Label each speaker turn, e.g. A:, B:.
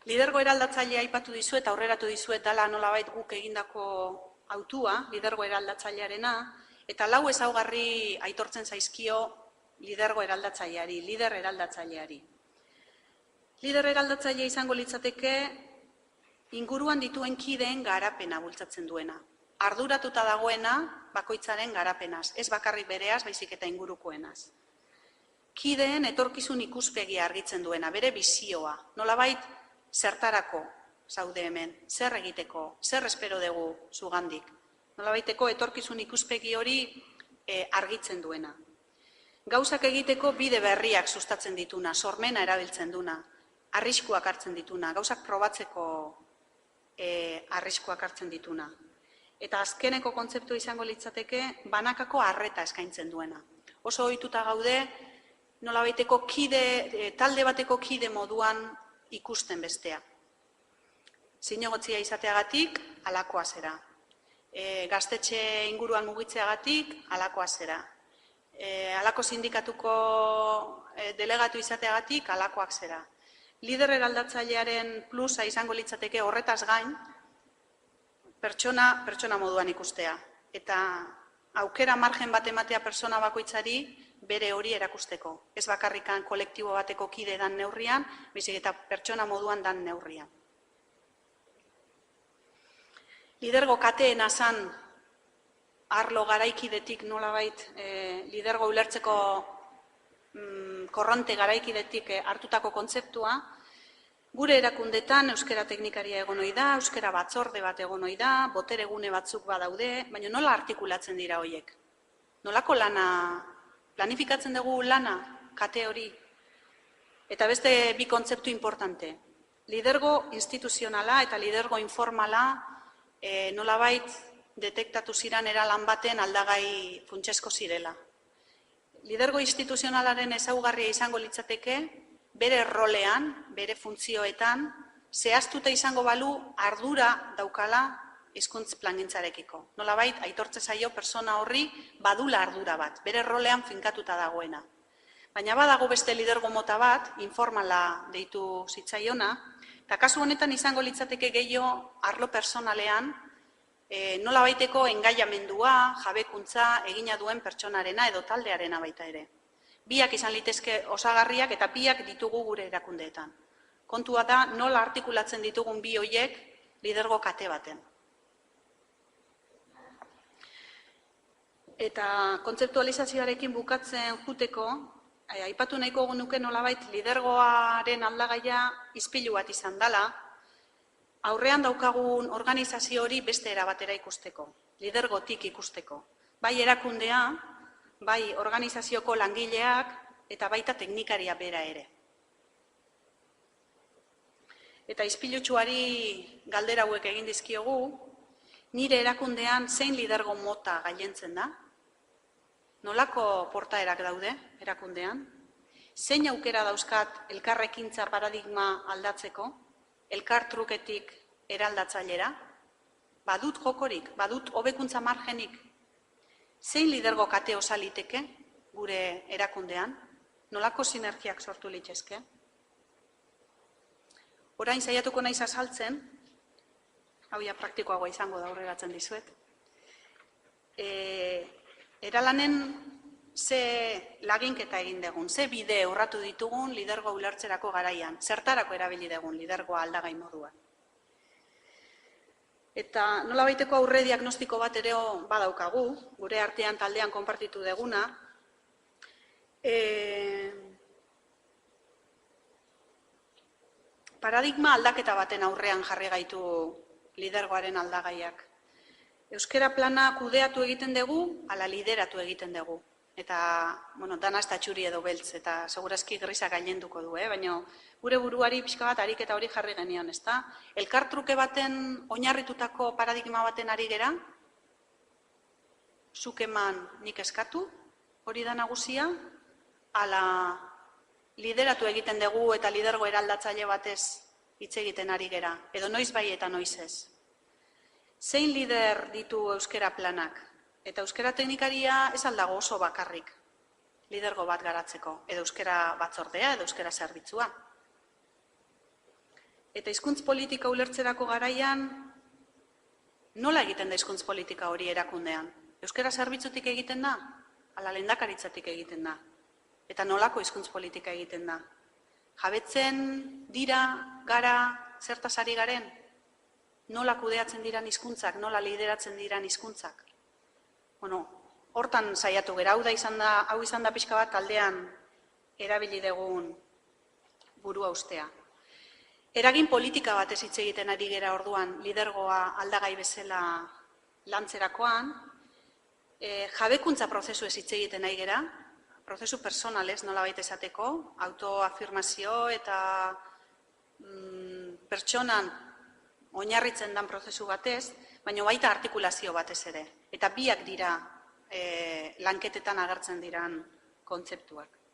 A: Lidergo eraldatzailea aipatu dizuet, aurreratu dizuet dela nolabait guk egindako hautua, lidergo eraldatzailearena, eta lau ezaugarri aitortzen zaizkio lidergo eraldatzaileari, lider eraldatzaileari. Lider eraldatzailea izango litzateke inguruan dituen kideen garapena bultzatzen duena. Arduratuta dagoena bakoitzaren garapenaz, ez bakarrik bereaz, baizik eta ingurukoenaz. Kideen etorkizun ikuspegia argitzen duena, bere bizioa, nolabait zertarako zaude hemen, zer egiteko, zer espero dugu zugandik. Nolabaiteko etorkizun ikuspegi hori argitzen duena. Gauzak egiteko bide berriak sustatzen dituna, sormena erabiltzen duna, arriskuak hartzen dituna, gauzak probatzeko arriskuak hartzen dituna. Eta azkeneko kontzeptu izango litzateke banakako arreta eskaintzen duena. Oso ohituta gaude, nolabaiteko talde bateko kide moduan ikusten bestea. Zinegotzia izateagatik, halakoa zera. Gaztetxe inguruan mugitzeagatik, halakoa zera. Halako sindikatuko delegatu izateagatik, halakoak zera. Lider eraldatzailearen plusa izango litzateke horretaz gain, pertsona moduan ikustea. Eta aukera margen bat ematea pertsona bakoitzari bere hori erakusteko. Ez bakarrikan kolektibo bateko kide dan neurrian, baizik eta pertsona moduan dan neurrian. Lidergo kateena zan arlo garaikidetik nolabait lidergo ulertzeko korronte garaikidetik hartutako kontzeptua, gure erakundetan euskara teknikaria egon ohi da, euskara batzorde bat egon ohi da, boteregune batzuk badaude, baina nola artikulatzen dira horiek? Nolako lana, planifikatzen dugu lana, kate hori? Eta beste bi kontzeptu importante. Lidergo instituzionala eta lidergo informala nolabait detektatu ziran eralan baten aldagai funtsesko zirela. Lidergo instituzionalaren ezaugarria izango litzateke, bere rolean, bere funtzioetan, zehaztuta izango balu ardura daukala hizkuntz plangintzarekiko. Nolabait, aitortze zaio persona horri badula ardura bat, bere rolean finkatuta dagoena. Baina badago beste lidergo mota bat, informala deitu zitzaiona, eta kasu honetan izango litzateke gehiago arlo personalean, nolabaiteko engaiamendua, jabekuntza egina duen pertsonarena edo taldearena baita ere. Biak izan litezke osagarriak eta biak ditugu gure erakundeetan. Kontua da nola artikulatzen ditugun bi horiek lidergo kate baten. Eta kontzeptualizazioarekin bukatzen juteko, aipatu nahiko nuke nolabait lidergoaren aldagaia ispilu bat izan dela, aurrean daukagun organizazio hori beste era batera ikusteko, lidergotik ikusteko. Bai erakundea, bai organizazioko langileak eta baita teknikaria bera ere. Eta ispilutsuari galdera hauek egin dizkiogu, nire erakundean zein lidergo mota gailentzen da? Nolako portaerak daude erakundean? Zein aukera dauzkat elkarrekintza paradigma aldatzeko? Elkartruketik eraldatzailera? Badut jokorik, badut hobekuntza margenik? Zein lidergo kate osaliteke gure erakundean? Nolako sinergiak sortu litzezke? Orain saiatuko naiz azaltzen, hau ja praktikoagoa izango da aurreratzen dizuet. Eralanen ze laginketa egin dugun, ze bide urratu ditugun lidergo ulertzerako garaian, zertarako erabili dugun lidergoa aldagai moduan. Eta nolabaiteko aurre diagnostiko bat ere badaukagu, gure artean taldean konpartitu deguna. Paradigma aldaketa baten aurrean jarri gaitu lidergoaren aldagaiak. Euskara plana kudeatu egiten dugu, ala lideratu egiten dugu. Eta, dana ez da txuri edo beltz, eta segurazki grisa gailenduko du, baina gure buruari pixka bat ariketa hori jarri genion, ezta? Elkartruke baten oinarritutako paradigma baten ari gera, zuk eman nik eskatu, hori da nagusia, ala lideratu egiten dugu eta lidergo eraldatzaile batez hitz egiten ari gera, edo noiz bai eta noiz ez. Zein lider ditu euskara planak? Eta euskara teknikaria ez aldago oso bakarrik lidergo bat garatzeko, edo euskara batzordea, edo euskara zerbitzua. Eta hizkuntz politika ulertzerako garaian, nola egiten da hizkuntz politika hori erakundean? Euskara zerbitzutik egiten da? Ala lehendakaritzatik egiten da? Eta nolako hizkuntz politika egiten da? Jabetzen dira, gara, zertaz ari garen? Nola kudeatzen diran hizkuntzak, nola lideratzen diran hizkuntzak? Bueno, hortan saiatu gera, hau izan da pixka bat taldean erabili dugun burua ustea. Eragin politika batez hitz egiten ari gera orduan, lidergoa aldagai bezala lantzerakoan, jabekuntza prozesu ez hitz egiten ari gera, prozesu personalez nolabait esateko, autoafirmazio eta pertsonan oinarritzen dan prozesu batez, baina baita artikulazio batez ere. Eta biak dira lanketetan agertzen diran kontzeptuak.